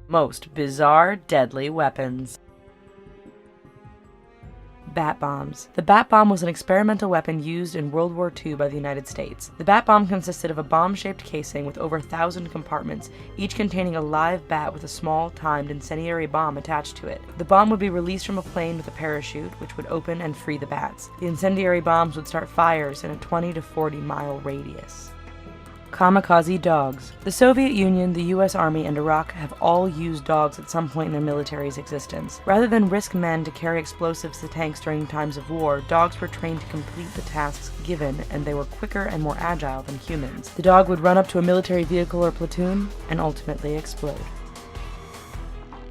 Most bizarre, deadly weapons. Bat bombs. The bat bomb was an experimental weapon used in World War II by the United States. The bat bomb consisted of a bomb-shaped casing with over 1,000 compartments, each containing a live bat with a small, timed incendiary bomb attached to it. The bomb would be released from a plane with a parachute, which would open and free the bats. The incendiary bombs would start fires in a 20 to 40 mile radius. Kamikaze dogs. The Soviet Union, the US Army, and Iraq have all used dogs at some point in their military's existence. Rather than risk men to carry explosives to tanks during times of war, dogs were trained to complete the tasks given, and they were quicker and more agile than humans. The dog would run up to a military vehicle or platoon and ultimately explode.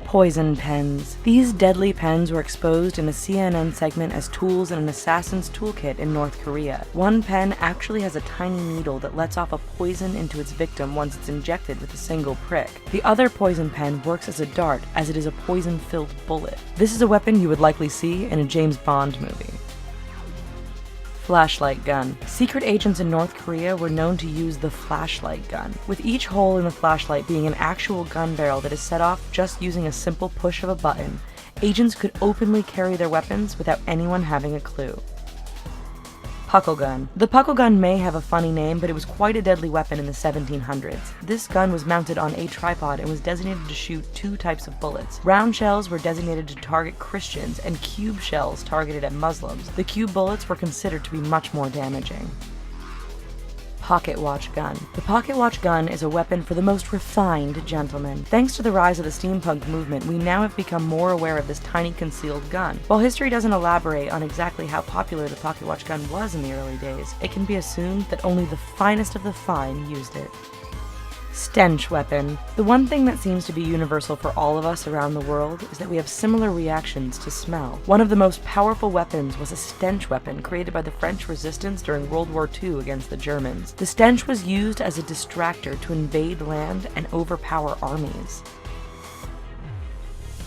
Poison pens. These deadly pens were exposed in a CNN segment as tools in an assassin's toolkit in North Korea. One pen actually has a tiny needle that lets off a poison into its victim once it's injected with a single prick. The other poison pen works as a dart, as it is a poison-filled bullet. This is a weapon you would likely see in a James Bond movie. Flashlight gun. Secret agents in North Korea were known to use the flashlight gun, with each hole in the flashlight being an actual gun barrel that is set off just using a simple push of a button. Agents could openly carry their weapons without anyone having a clue. Puckle gun. The puckle gun may have a funny name, but it was quite a deadly weapon in the 1700s. This gun was mounted on a tripod and was designated to shoot two types of bullets. Round shells were designated to target Christians, and cube shells targeted at Muslims. The cube bullets were considered to be much more damaging. Pocket watch gun. The pocket watch gun is a weapon for the most refined gentlemen. Thanks to the rise of the steampunk movement, we now have become more aware of this tiny concealed gun. While history doesn't elaborate on exactly how popular the pocket watch gun was in the early days, it can be assumed that only the finest of the fine used it. Stench weapon. The one thing that seems to be universal for all of us around the world is that we have similar reactions to smell. One of the most powerful weapons was a stench weapon created by the French resistance during World War II against the Germans. The stench was used as a distractor to invade land and overpower armies.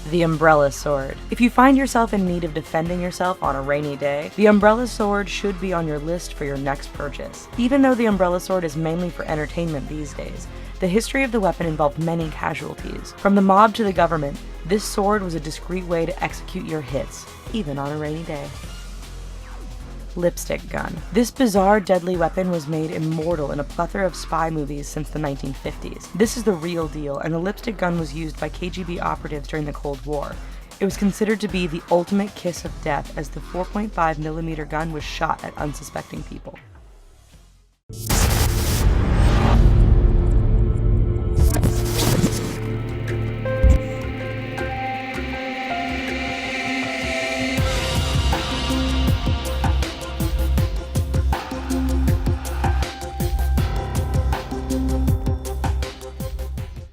The umbrella sword. If you find yourself in need of defending yourself on a rainy day, the umbrella sword should be on your list for your next purchase. Even though the umbrella sword is mainly for entertainment these days, the history of the weapon involved many casualties. From the mob to the government, this sword was a discreet way to execute your hits, even on a rainy day. Lipstick gun. This bizarre, deadly weapon was made immortal in a plethora of spy movies since the 1950s. This is the real deal, and the lipstick gun was used by KGB operatives during the Cold War. It was considered to be the ultimate kiss of death, as the 4.5mm gun was shot at unsuspecting people.